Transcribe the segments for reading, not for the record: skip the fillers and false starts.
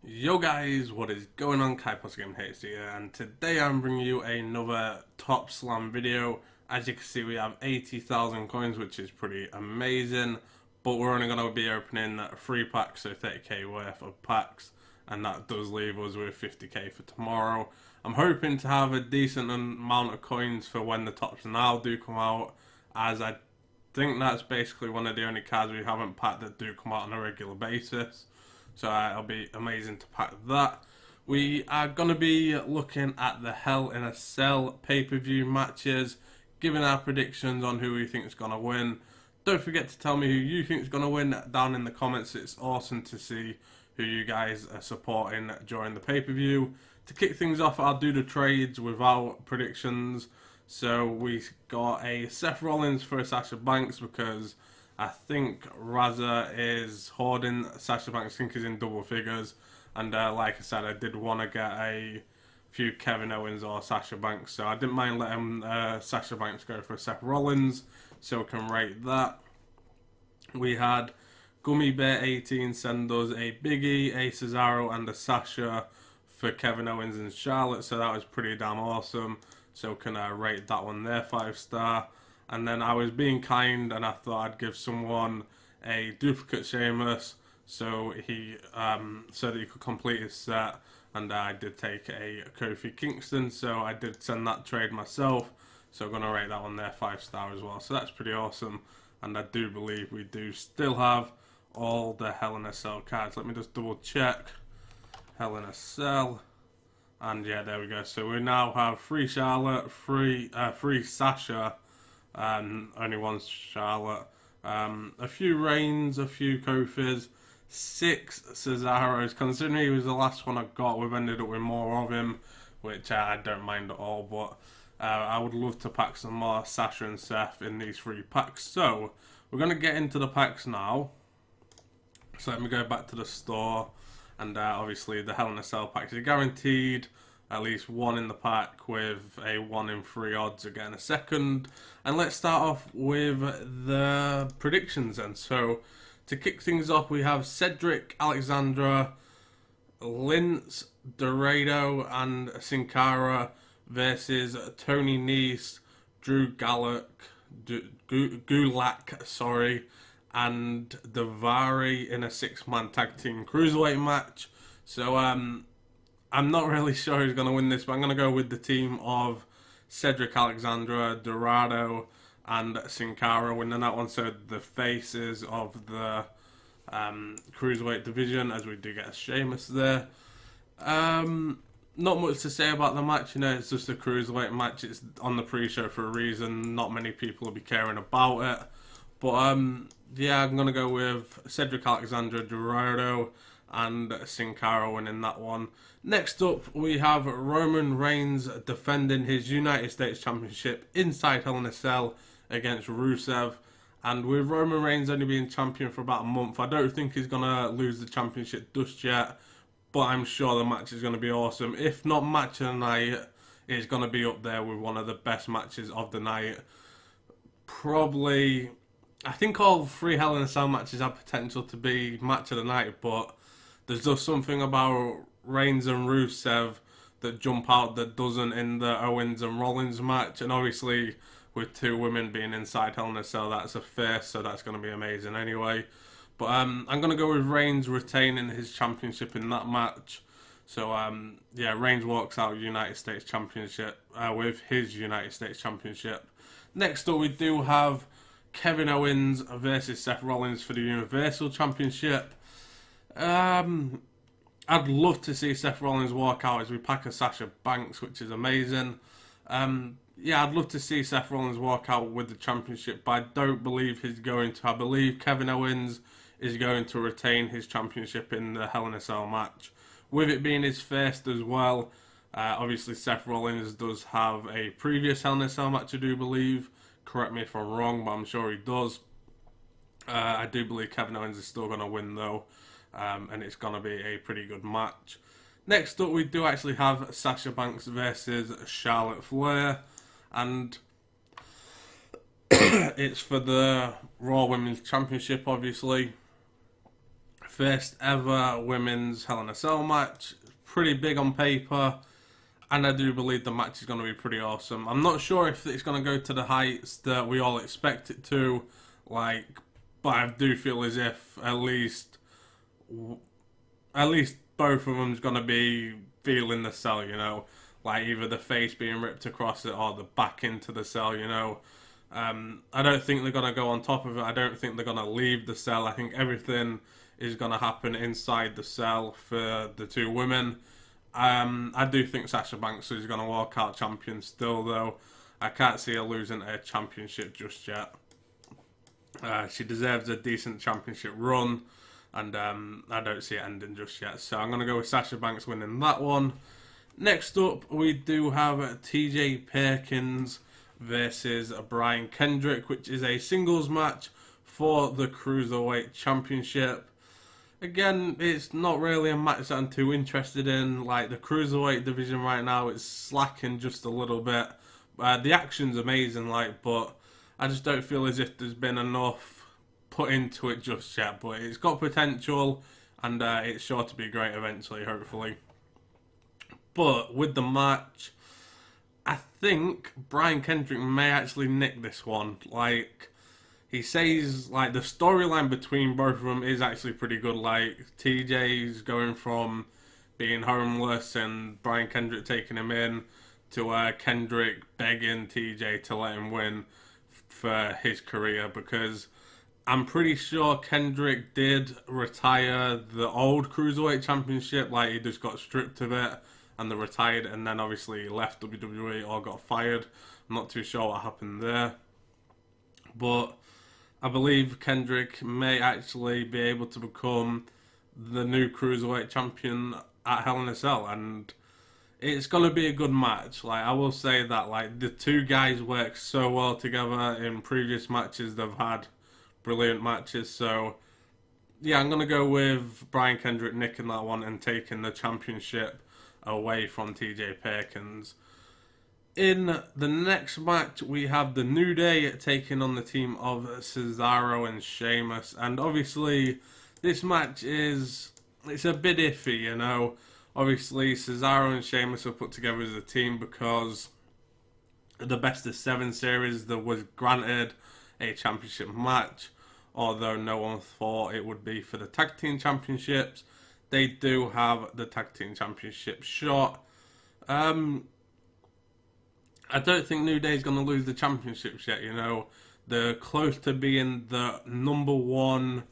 Yo guys, what is going on? TOPPS Game HD here, and today I'm bringing you another Top Slam video. As you can see, we have 80,000 coins, which is pretty amazing, but we're only going to be opening 3 packs, so 30k worth of packs, and that does leave us with 50k for tomorrow. I'm hoping to have a decent amount of coins for when the Tops Now do come out, as I think that's basically one of the only cards we haven't packed that do come out on a regular basis. So it'll be amazing to pack that. We are going to be looking at the Hell in a Cell pay-per-view matches, giving our predictions on who we think is going to win. Don't forget to tell me who you think is going to win down in the comments. It's awesome to see who you guys are supporting during the pay-per-view. To kick things off, I'll do the trades without predictions. So we got a Seth Rollins for a Sasha Banks because I think Raza is hoarding Sasha Banks. I think he's in double figures. And like I said, I did want to get a few Kevin Owens or Sasha Banks. So I didn't mind letting Sasha Banks go for Seth Rollins. So we can rate that. We had Gummy Bear 18 send us a Biggie, a Cesaro and a Sasha for Kevin Owens and Charlotte. So that was pretty damn awesome. So we can rate that one there 5-star. And then I was being kind and I thought I'd give someone a duplicate Sheamus so he so that he could complete his set. And I did take a Kofi Kingston, so I did send that trade myself. So I'm going to rate that one there 5-star as well. So that's pretty awesome. And I do believe we do still have all the Hell in a Cell cards. Let me just double check. Hell in a Cell. And yeah, there we go. So we now have 3 Charlotte, 3 Sasha, only one Charlotte, a few Reigns, a few Kofis, 6 Cesaros. Considering he was the last one I got, we've ended up with more of him, which I don't mind at all, but I would love to pack some more Sasha and Seth in these 3 packs. So we're going to get into the packs now. So let me go back to the store, and obviously the Hell in a Cell packs are guaranteed at least 1 in the pack with a 1 in 3 odds of getting a second. And let's start off with the predictions then. So to kick things off, we have Cedric Alexandra, Lince Dorado and Sin Cara versus Tony Nese, Drew Gulak, and Daivari in a 6-man tag team cruiserweight match. So I'm not really sure who's going to win this, but I'm going to go with the team of Cedric Alexandra, Dorado, and Sin Cara winning that one. So the faces of the cruiserweight division, as we do get a Sheamus there. Not much to say about the match, you know, it's just a cruiserweight match. It's on the pre-show for a reason. Not many people will be caring about it. But yeah, I'm going to go with Cedric Alexandra, Dorado, and Sin Cara winning that one. Next up, we have Roman Reigns defending his United States Championship inside Hell in a Cell against Rusev. And with Roman Reigns only being champion for about a month, I don't think he's going to lose the championship just yet. But I'm sure the match is going to be awesome. If not match of the night, it's going to be up there with one of the best matches of the night. Probably, I think all 3 Hell in a Cell matches have potential to be match of the night, but there's just something about Reigns and Rusev that jump out that doesn't in the Owens and Rollins match. And obviously, with 2 women being inside Hell in a Cell, that's a first, so that's going to be amazing anyway. But I'm going to go with Reigns retaining his championship in that match. So yeah, Reigns walks out United States Championship with his United States Championship. Next up, we do have Kevin Owens versus Seth Rollins for the Universal Championship. I'd love to see Seth Rollins walk out as we pack a Sasha Banks, which is amazing. Yeah, I'd love to see Seth Rollins walk out with the championship, but I don't believe he's going to. I believe Kevin Owens is going to retain his championship in the Hell in a Cell match. With it being his first as well, obviously Seth Rollins does have a previous Hell in a Cell match, I do believe. Correct me if I'm wrong, but I'm sure he does. I do believe Kevin Owens is still going to win though, and it's going to be a pretty good match. Next up, we do actually have Sasha Banks versus Charlotte Flair, and it's for the Raw Women's Championship, obviously. first ever women's Hell in a Cell match. Pretty big on paper, and I do believe the match is going to be pretty awesome. I'm not sure if it's going to go to the heights that we all expect it to, but I do feel as if at least both of them's going to be feeling the cell, like either the face being ripped across it or the back into the cell, I don't think they're going to go on top of it. I don't think they're going to leave the cell. I think everything is going to happen inside the cell for the two women. I do think Sasha Banks is going to walk out champion still, though. I can't see her losing a championship just yet. She deserves a decent championship run, and I don't see it ending just yet. So I'm going to go with Sasha Banks winning that one. Next up, we do have TJ Perkins versus Brian Kendrick, which is a singles match for the Cruiserweight Championship. Again, it's not really a match that I'm too interested in. Like, the Cruiserweight division right now is slacking just a little bit. The action's amazing, but I just don't feel as if there's been enough put into it just yet. But it's got potential, and it's sure to be great eventually, hopefully. But with the match, I think Brian Kendrick may actually nick this one. He says, the storyline between both of them is actually pretty good. TJ's going from being homeless and Brian Kendrick taking him in to Kendrick begging TJ to let him win for his career, because I'm pretty sure Kendrick did retire the old Cruiserweight Championship. He just got stripped of it and they retired, and then obviously left WWE or got fired. I'm not too sure what happened there. But I believe Kendrick may actually be able to become the new Cruiserweight champion at Hell in a Cell, and it's going to be a good match. I will say that the two guys work so well together in previous matches. They've had brilliant matches. So yeah, I'm going to go with Brian Kendrick nicking that one and taking the championship away from TJ Perkins. In the next match, we have the New Day taking on the team of Cesaro and Sheamus. And obviously, this match it's a bit iffy, Obviously, Cesaro and Sheamus were put together as a team because the Best of 7 series that was granted a championship match, although no one thought it would be for the tag team championships. They do have the tag team championship shot. I don't think New Day's going to lose the championships yet, They're close to being the number one,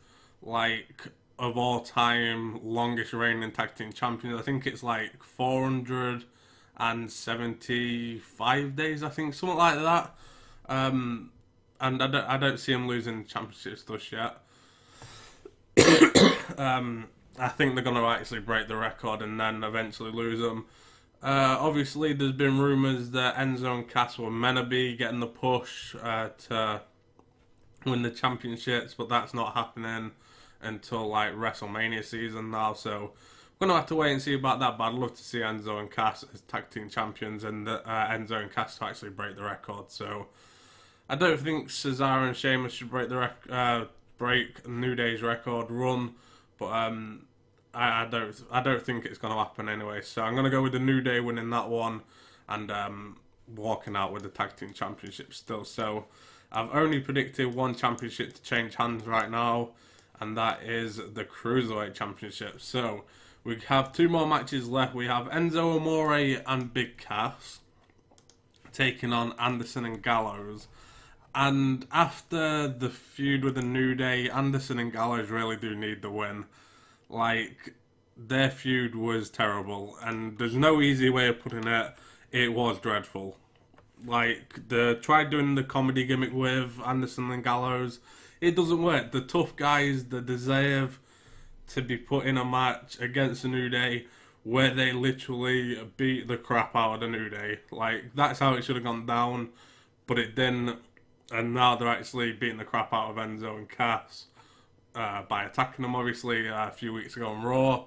of all time, longest reigning tag team champions. I think it's 475 days, I think, something like that. And I don't see them losing the championships just yet. I think they're going to actually break the record and then eventually lose them. Obviously, there's been rumours that Enzo and Cass were meant to be getting the push to win the championships, but that's not happening until WrestleMania season now. So we're going to have to wait and see about that. But I'd love to see Enzo and Cass as tag team champions and Enzo and Cass to actually break the record. So I don't think Cesaro and Sheamus should break break New Day's record run. But I don't think it's going to happen anyway. So I'm going to go with the New Day winning that one and walking out with the tag team championship still. So I've only predicted one championship to change hands right now, and that is the Cruiserweight Championship. So we have two more matches left. We have Enzo Amore and Big Cass taking on Anderson and Gallows. And after the feud with the New Day, Anderson and Gallows really do need the win. Their feud was terrible, and there's no easy way of putting it. It was dreadful. They tried doing the comedy gimmick with Anderson and Gallows. It doesn't work. The tough guys that deserve to be put in a match against the New Day where they literally beat the crap out of the New Day. That's how it should have gone down, but it didn't. And now they're actually beating the crap out of Enzo and Cass by attacking them, obviously, a few weeks ago on Raw.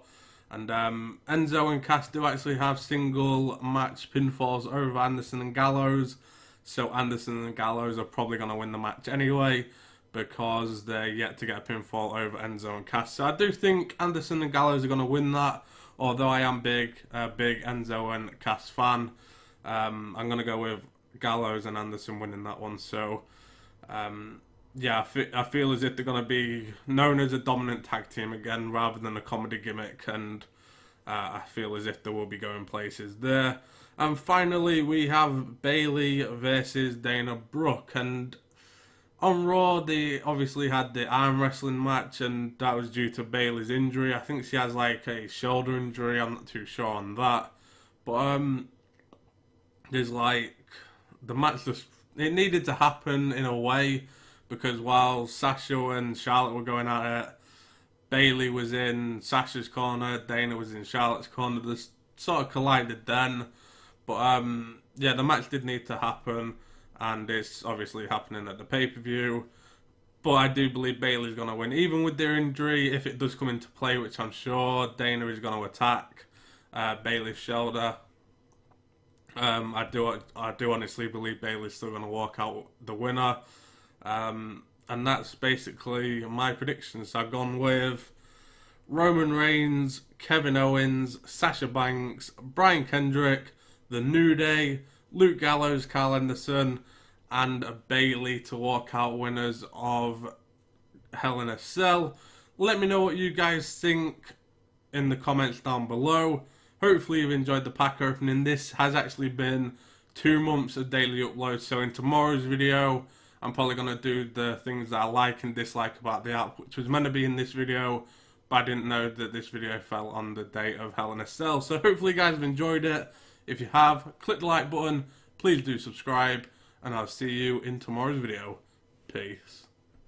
And Enzo and Cass do actually have single match pinfalls over Anderson and Gallows. So Anderson and Gallows are probably going to win the match anyway. because they're yet to get a pinfall over Enzo and Cass. So I do think Anderson and Gallows are going to win that, although I am big Enzo and Cass fan. I'm going to go with Gallows and Anderson winning that one. So yeah, I feel as if they're going to be known as a dominant tag team again rather than a comedy gimmick, and I feel as if they will be going places there. And finally, we have Bayley versus Dana Brooke. And on Raw, they obviously had the arm wrestling match, and that was due to Bayley's injury. I think she has like a shoulder injury. I'm not too sure on that. But there's like the match it needed to happen in a way, because while Sasha and Charlotte were going at it, Bayley was in Sasha's corner, Dana was in Charlotte's corner. They sort of collided then. But yeah, the match did need to happen, and it's obviously happening at the pay-per-view. But I do believe Bayley's going to win. Even with their injury, if it does come into play, which I'm sure, Dana is going to attack Bayley's shoulder. I do honestly believe Bayley's still going to walk out the winner. And that's basically my predictions. I've gone with Roman Reigns, Kevin Owens, Sasha Banks, Brian Kendrick, The New Day, Luke Gallows, Carl Anderson, and Bayley to walk out winners of Hell in a Cell. Let me know what you guys think in the comments down below. Hopefully you've enjoyed the pack opening. This has actually been 2 months of daily uploads, so in tomorrow's video I'm probably going to do the things that I like and dislike about the app, which was meant to be in this video, but I didn't know that this video fell on the date of Hell in a Cell. So hopefully you guys have enjoyed it. If you have, click the like button, please do subscribe, and I'll see you in tomorrow's video. Peace.